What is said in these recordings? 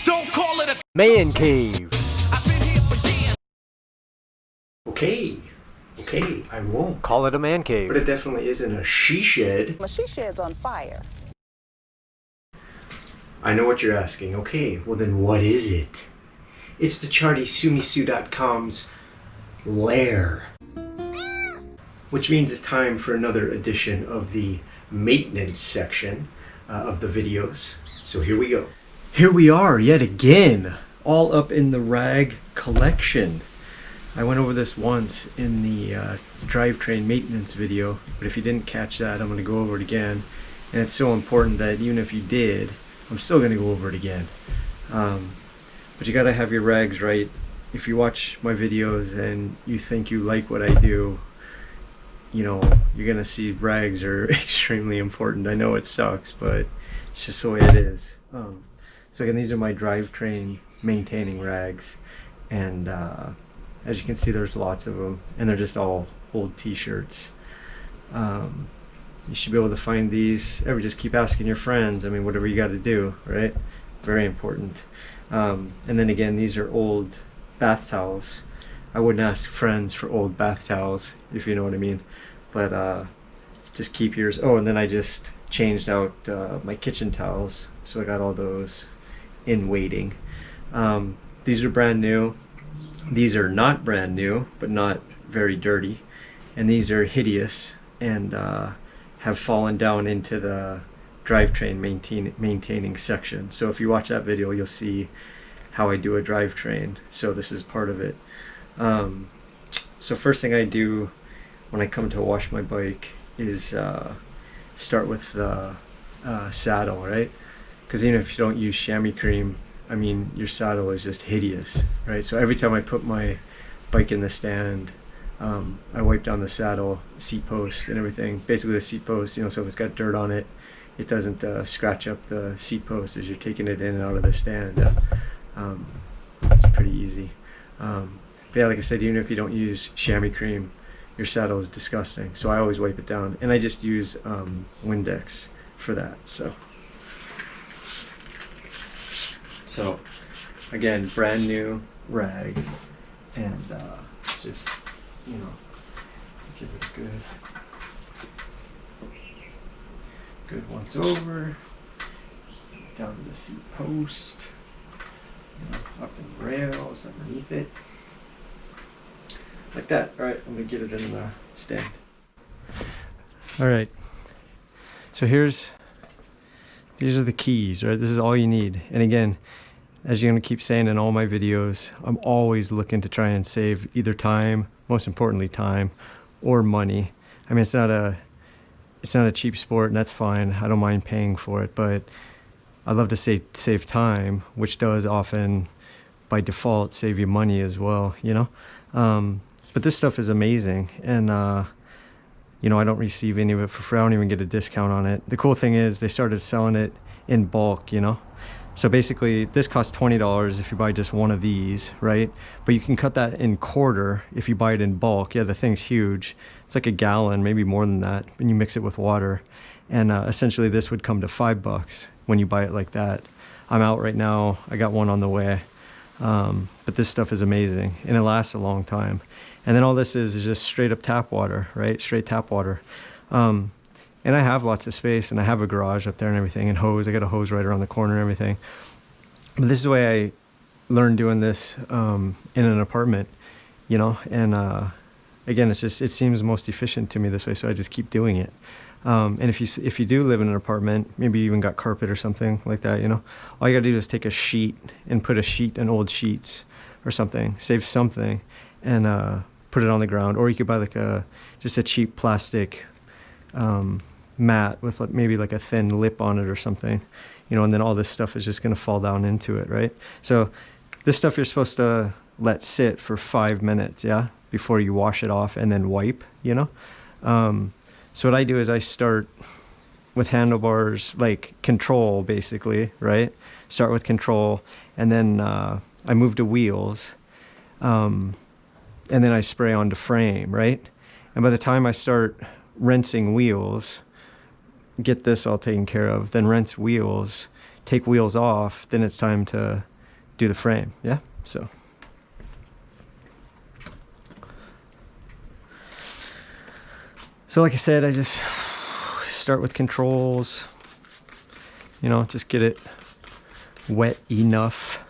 Don't call it a man cave. I've been here for years. Okay, I won't. Call it a man cave. But it definitely isn't a she shed. My she shed's on fire. I know what you're asking. Okay, well then what is it? It's the ChartieSumiSu.com's lair. Which means it's time for another edition of the maintenance section of the videos. So here we go. Here we are yet again, all up in the rag collection. I went over this once in the drivetrain maintenance video, but if you didn't catch that, I'm going to go over it again. And it's so important that even if you did, I'm still going to go over it again. But you got to have your rags right. If you watch my videos and you think you like what I do, you know, you're going to see rags are extremely important. I know it sucks, but it's just the way it is. So again, these are my drivetrain maintaining rags, and as you can see, there's lots of them, and they're just all old t-shirts. You should be able to find these. Ever just keep asking your friends. I mean, whatever you got to do, right? Very important. And then again, these are old bath towels. I wouldn't ask friends for old bath towels, if you know what I mean. But just keep yours. Oh, and then I just changed out my kitchen towels, so I got all those in waiting. These are brand new. These are not brand new, but not very dirty. And these are hideous and have fallen down into the drivetrain maintaining section. So if you watch that video, you'll see how I do a drivetrain. So this is part of it. So first thing I do when I come to wash my bike is start with the saddle, right? Because even if you don't use chamois cream, I mean, your saddle is just hideous, right? So every time I put my bike in the stand, I wipe down the saddle, seat post, and everything. Basically the seat post, you know, so if it's got dirt on it, it doesn't scratch up the seat post as you're taking it in and out of the stand. It's pretty easy. But yeah, like I said, even if you don't use chamois cream, your saddle is disgusting. So I always wipe it down, and I just use Windex for that. So again, brand new rag, and just, you know, give it good once over, down to the seat post, you know, up in the rails underneath it, like that. All right, I'm gonna get it in the stand. All right, so these are the keys, right? This is all you need. And again, as you're going to keep saying in all my videos, I'm always looking to try and save either time, most importantly time, or money. I mean, it's not a cheap sport, and that's fine. I don't mind paying for it, but I love to save time, which does often by default save you money as well, you know. But this stuff is amazing, and you know, I don't receive any of it for free. I don't even get a discount on it. The cool thing is they started selling it in bulk, you know. So basically this costs $20 if you buy just one of these, right? But you can cut that in quarter if you buy it in bulk. Yeah, the thing's huge. It's like a gallon, maybe more than that, and you mix it with water. And essentially this would come to $5 when you buy it like that. I'm out right now. I got one on the way. But this stuff is amazing, and it lasts a long time. And then all this is just straight up tap water, right? Straight tap water. And I have lots of space, and I have a garage up there and everything, and hose. I got a hose right around the corner and everything. But this is the way I learned doing this in an apartment, you know. And again, it seems most efficient to me this way, so I just keep doing it. And if you do live in an apartment, maybe you even got carpet or something like that, you know, all you gotta do is take a sheet and put a sheet in old sheets or something, save something, and put it on the ground. Or you could buy like just a cheap plastic mat with maybe like a thin lip on it or something, you know, and then all this stuff is just going to fall down into it, right? So this stuff you're supposed to let sit for 5 minutes, yeah, before you wash it off and then wipe, you know. So what I do is I start with handlebars, like control basically, right? Start with control, and then I move to wheels, and then I spray onto frame, right? And by the time I start rinsing wheels, get this all taken care of, then rinse wheels, take wheels off, then it's time to do the frame. Yeah, so. So like I said, I just start with controls, you know, just get it wet enough.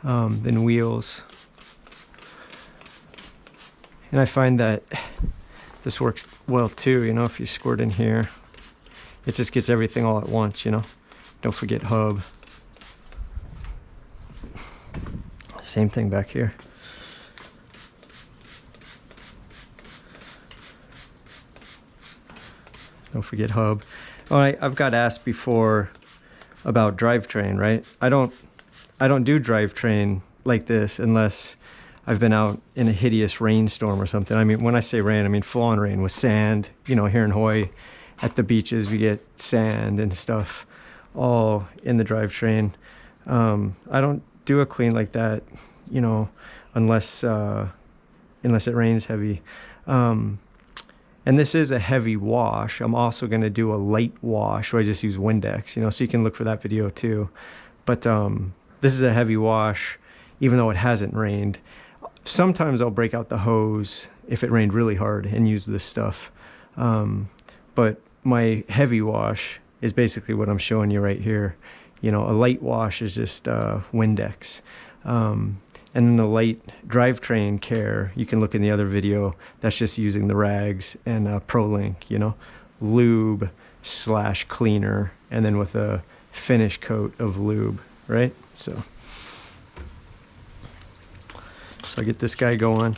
Then wheels. And I find that this works well too, you know, if you squirt in here, it just gets everything all at once, you know. Don't forget hub. Same thing back here. Don't forget hub. Oh, I've got asked before about drivetrain, right? I don't do drivetrain like this unless I've been out in a hideous rainstorm or something. I mean, when I say rain, I mean full-on rain with sand. You know, here in Hawaii, at the beaches, we get sand and stuff all in the drivetrain. I don't do a clean like that, you know, unless it rains heavy. And this is a heavy wash. I'm also going to do a light wash where I just use Windex, you know, so you can look for that video too. But this is a heavy wash, even though it hasn't rained. Sometimes I'll break out the hose if it rained really hard and use this stuff. But my heavy wash is basically what I'm showing you right here. You know, a light wash is just Windex. And then the light drivetrain care, you can look in the other video, that's just using the rags and ProLink, you know, lube / cleaner, and then with a finish coat of lube, right? So I get this guy going.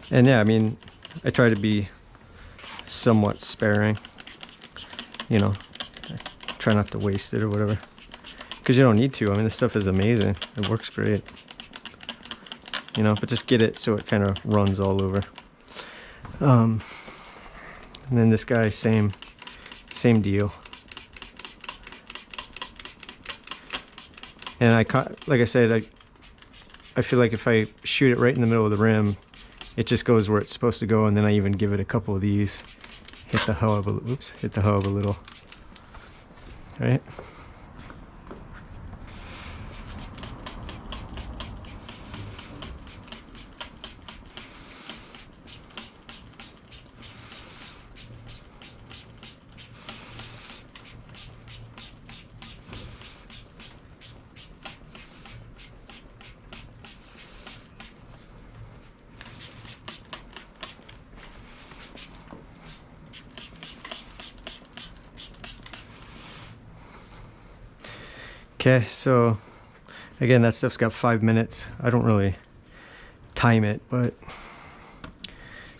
And yeah, I mean, I try to be somewhat sparing, you know, I try not to waste it or whatever. Because you don't need to. I mean, this stuff is amazing. It works great. You know, but just get it so it kind of runs all over. And then this guy, same deal. And like I said, I feel like if I shoot it right in the middle of the rim, it just goes where it's supposed to go. And then I even give it a couple of these. Hit the hub a little. All right. Okay, so again, that stuff's got 5 minutes. I don't really time it, but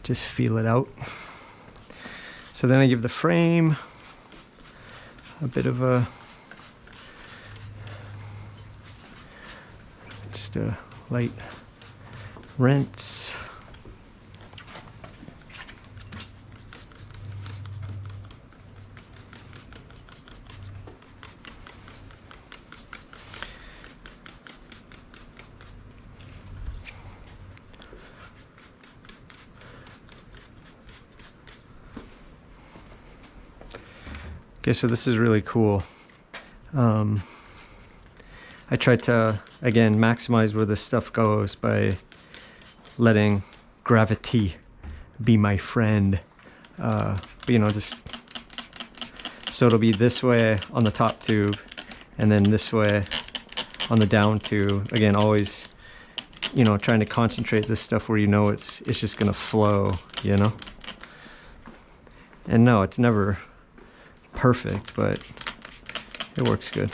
just feel it out. So then I give the frame a bit of just a light rinse. Okay, so this is really cool. I try to, again, maximize where this stuff goes by letting gravity be my friend. You know, just so it'll be this way on the top tube and then this way on the down tube. Again, always, you know, trying to concentrate this stuff where you know it's just gonna flow, you know? And no, it's never perfect, but it works good.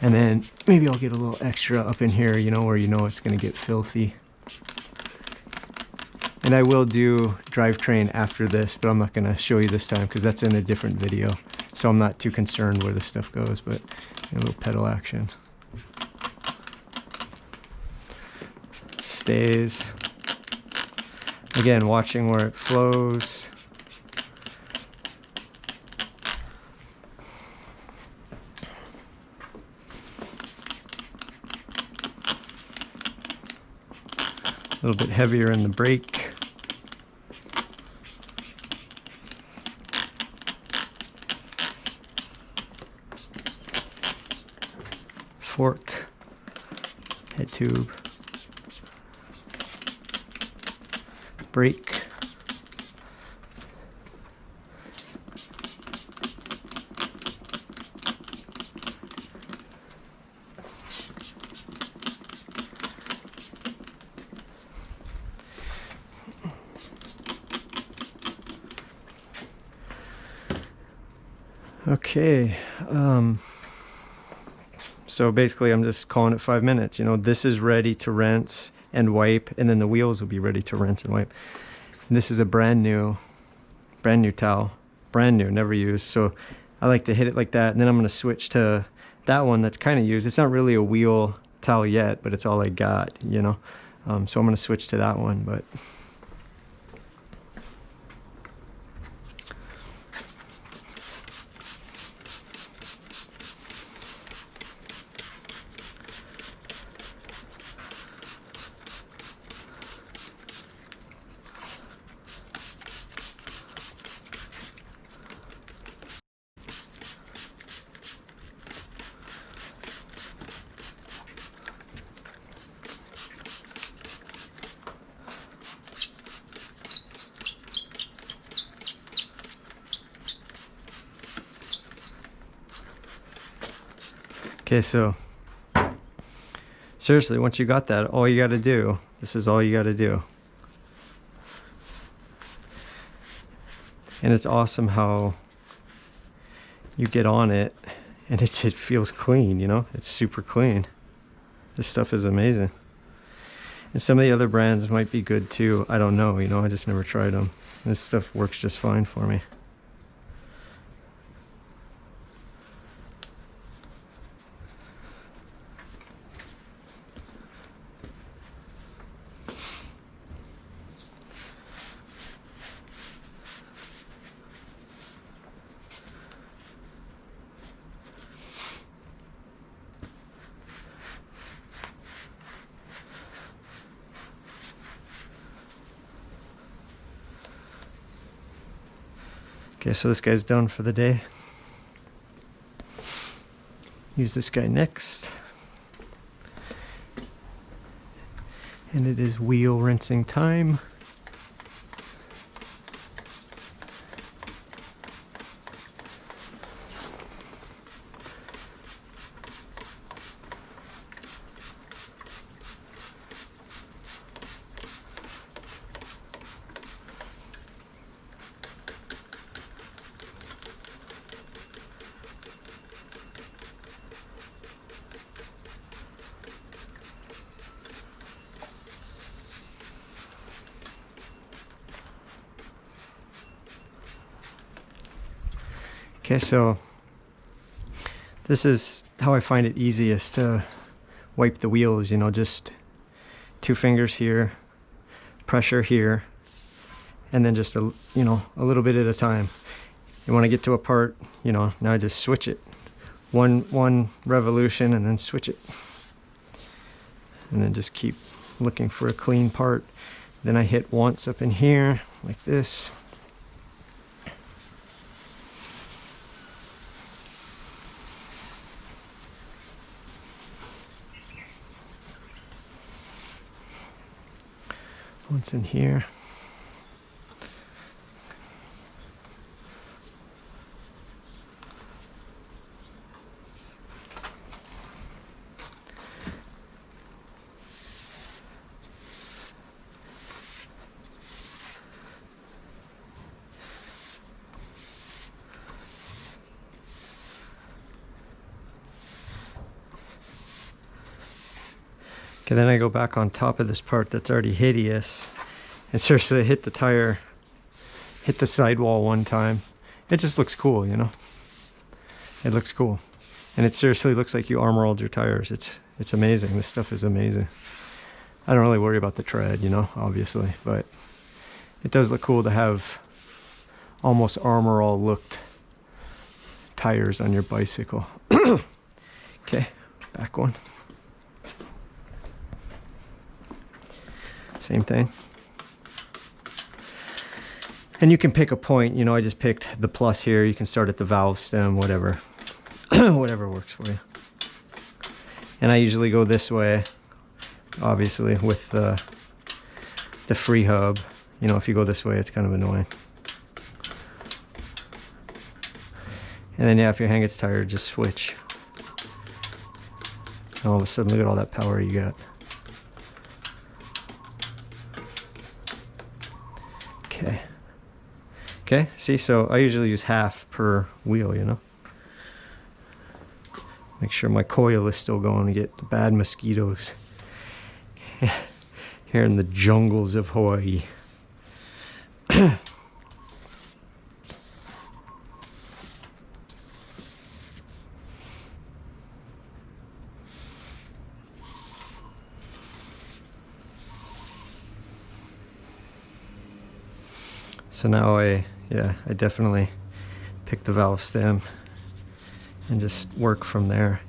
And then maybe I'll get a little extra up in here, you know, where you know it's gonna get filthy. And I will do drivetrain after this, but I'm not gonna show you this time because that's in a different video. So I'm not too concerned where this stuff goes, but a little pedal action. Stays. Again, watching where it flows. A little bit heavier in the brake. fork, head tube, brake, okay. So basically I'm just calling it 5 minutes. You know, this is ready to rinse and wipe, and then the wheels will be ready to rinse and wipe. And this is a brand new towel, brand new, never used. So I like to hit it like that, and then I'm going to switch to that one that's kind of used. It's not really a wheel towel yet, but it's all I got, you know. So I'm going to switch to that one, but okay, so seriously, once you got that, all you got to do, this is all you got to do. And it's awesome how you get on it and it feels clean, you know, it's super clean. This stuff is amazing. And some of the other brands might be good too. I don't know, you know, I just never tried them. This stuff works just fine for me. Okay, so this guy's done for the day. Use this guy next. And it is wheel rinsing time. Okay, so this is how I find it easiest to wipe the wheels, you know, just 2 fingers here, pressure here, and then just a little bit at a time. You want to get to a part, you know, now I just switch it. One revolution and then switch it. And then just keep looking for a clean part. Then I hit once up in here like this. Once in here. Okay, then I go back on top of this part that's already hideous. And seriously, I hit the tire, hit the sidewall one time. It just looks cool, you know? It looks cool. And it seriously looks like you armor rolled your tires. It's amazing. This stuff is amazing. I don't really worry about the tread, you know, obviously. But it does look cool to have almost armor all looked tires on your bicycle. Okay, back one. Same thing. And you can pick a point, you know, I just picked the plus here. You can start at the valve stem, whatever. Whatever works for you. And I usually go this way, obviously, with the free hub. You know, if you go this way, it's kind of annoying. And then, yeah, if your hand gets tired, just switch. And all of a sudden, look at all that power you got. Okay. Okay, see, so I usually use half per wheel, you know. Make sure my coil is still going to get the bad mosquitoes here in the jungles of Hawaii. So now I definitely pick the valve stem and just work from there,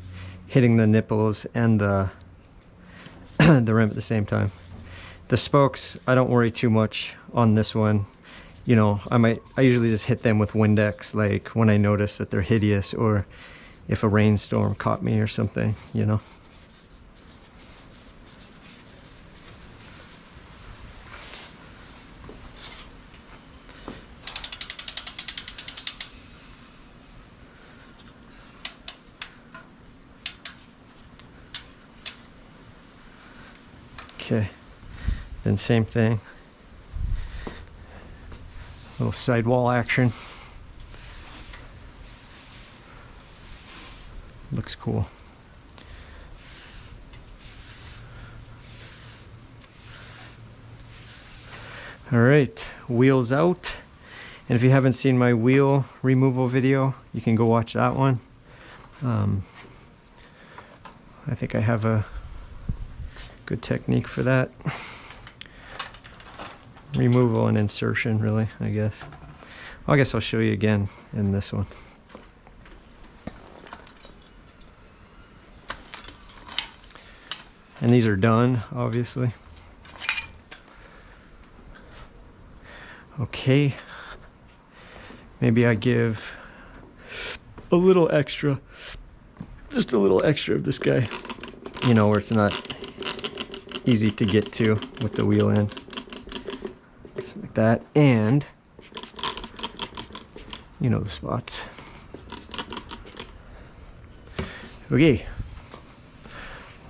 hitting the nipples and the the rim at the same time. The spokes, I don't worry too much on this one. You know, I usually just hit them with Windex, like when I notice that they're hideous, or if a rainstorm caught me or something, you know. Okay, then same thing, little sidewall action. Looks cool. All right, wheels out. And if you haven't seen my wheel removal video, you can go watch that one. I think I have a good technique for that. Removal and insertion, really, I guess. Well, I guess I'll show you again in this one. And these are done, obviously. Okay. Maybe I give a little extra, just a little extra of this guy, you know, where it's not easy to get to with the wheel end. Just like that. And you know the spots. Okay.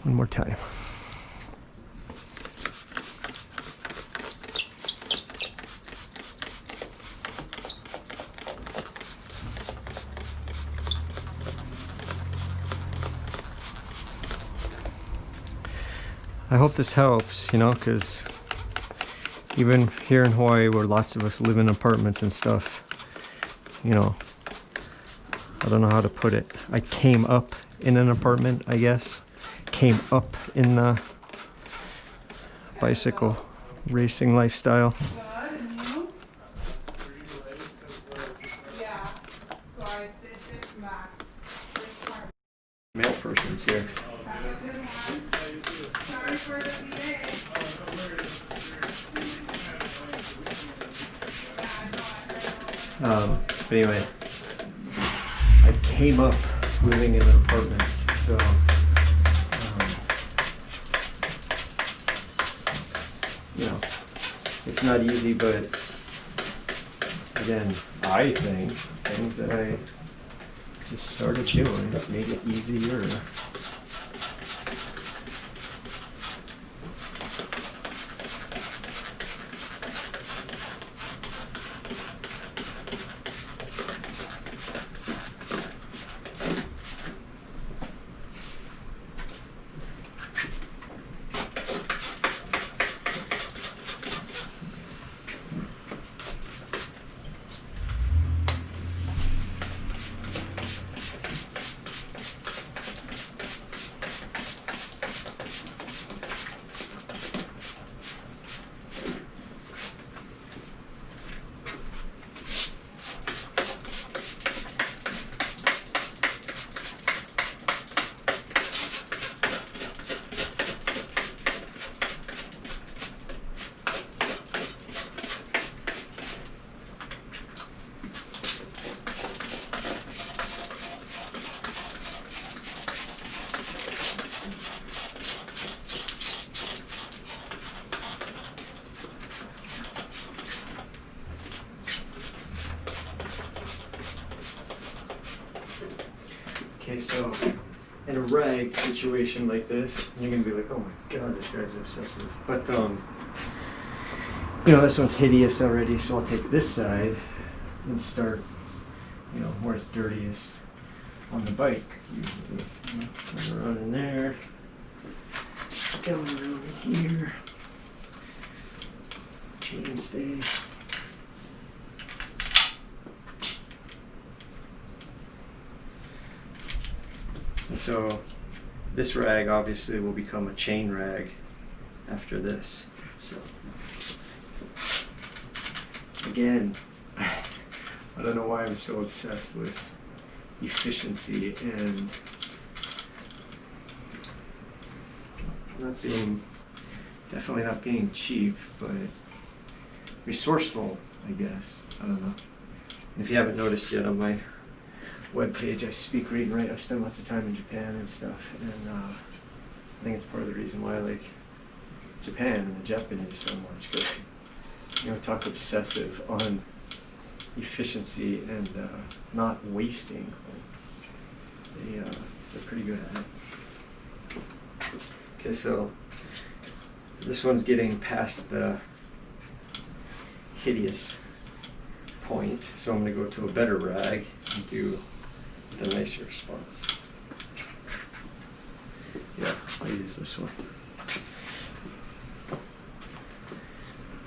One more time. I hope this helps, you know, because even here in Hawaii, where lots of us live in apartments and stuff, you know, I don't know how to put it. I came up in an apartment, I guess. Came up in the bicycle racing lifestyle. Mail person's here. But anyway, I came up living in apartments, so you know, it's not easy, but again, I think things that I just started doing made it easier. Okay, so in a rag situation like this, you're gonna be like, oh my god, this guy's obsessive. But you know, this one's hideous already, so I'll take this side and start, you know, where it's dirtiest on the bike. Usually, you know, turn around in there, down around in here, chain stay. And so this rag obviously will become a chain rag after this. So again, I don't know why I'm so obsessed with efficiency and definitely not being cheap, but resourceful, I guess. I don't know. And if you haven't noticed yet on my webpage, I speak, read, and write. I've spent lots of time in Japan and stuff, and I think it's part of the reason why I like Japan and the Japanese so much, because, you know, talk obsessive on efficiency and not wasting. They're pretty good at it. Okay, so this one's getting past the hideous point, so I'm going to go to a better rag and do the nicer spots. Yeah, I'll use this one.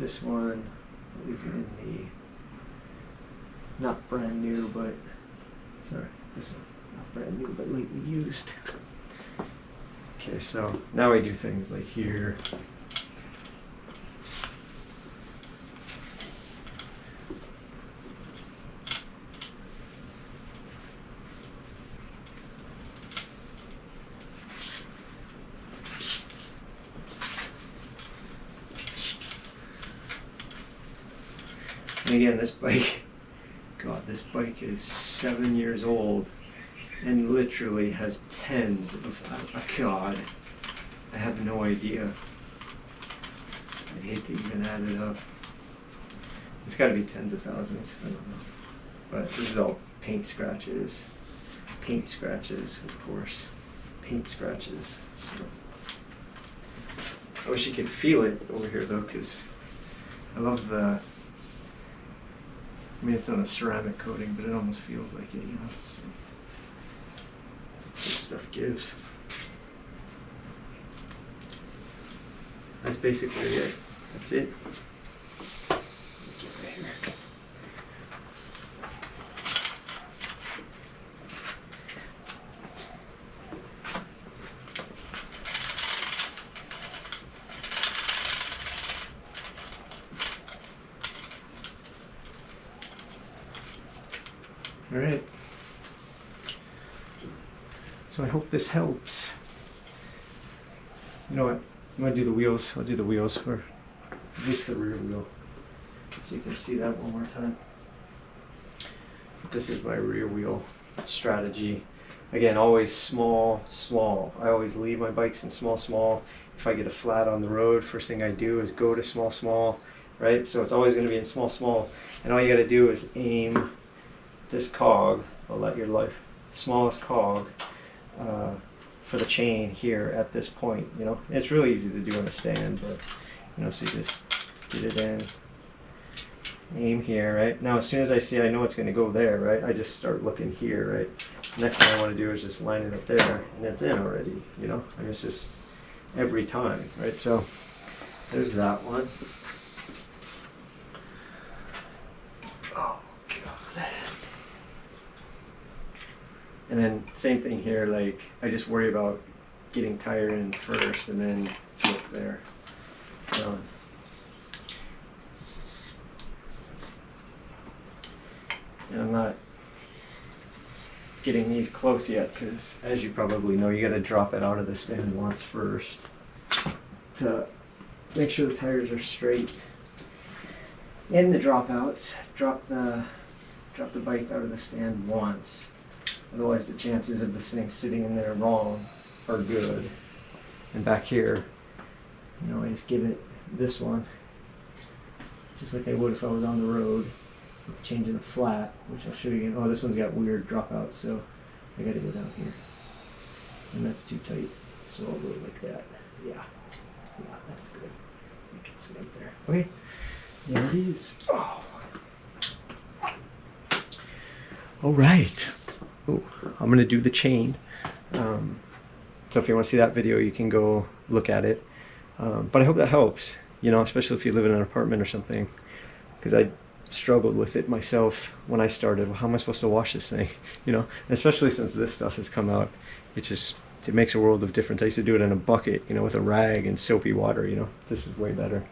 This one is in the not brand new, but sorry, this one not brand new, but lately used. Okay, so now I do things like here. And again, this bike, God, this bike is 7 years old and literally has tens of, God, I have no idea. I hate to even add it up. It's got to be tens of thousands, I don't know. But this is all paint scratches, of course, paint scratches. So I wish you could feel it over here though, because I love the, I mean, it's not a ceramic coating, but it almost feels like it, you know. So this stuff gives. That's basically it. That's it. Get right here. All right. So I hope this helps. You know what? I'm going to do the wheels. I'll do the wheels for at least the rear wheel, so you can see that one more time. This is my rear wheel strategy. Again, always small, small. I always leave my bikes in small, small. If I get a flat on the road, first thing I do is go to small, small, right? So it's always going to be in small, small. And all you got to do is aim this cog. I'll let your life, smallest cog, for the chain here at this point, you know. It's really easy to do on a stand, but, you know, so you just get it in, aim here, right? Now as soon as I see, I know it's going to go there, right? I just start looking here, right? Next thing I want to do is just line it up there, and it's in already, you know. And it's just every time, right? So there's that one. Oh God. And then same thing here, like I just worry about getting tire in first and then look there. And I'm not getting these close yet because, as you probably know, you got to drop it out of the stand once first to make sure the tires are straight. In the dropouts, drop the bike out of the stand once. Otherwise, the chances of this thing sitting in there wrong are good. And back here, you know, I just give it this one, just like I would if I was on the road with changing the flat, which I'll show you again. Oh, this one's got weird dropouts, so I gotta go down here. And that's too tight. So I'll go like that. Yeah. Yeah, that's good. You can sit up there. Okay. There it is. Oh. All right. Oh, I'm gonna do the chain. So if you want to see that video, you can go look at it. But I hope that helps, you know, especially if you live in an apartment or something, because I struggled with it myself when I started. Well, how am I supposed to wash this thing? You know, and especially since this stuff has come out, it makes a world of difference. I used to do it in a bucket, you know, with a rag and soapy water. You know, this is way better.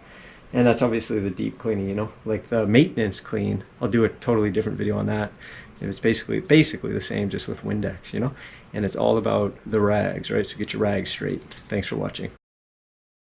And that's obviously the deep cleaning, you know, like the maintenance clean. I'll do a totally different video on that. And it's basically the same, just with Windex, you know, and it's all about the rags, right? So get your rags straight. Thanks for watching.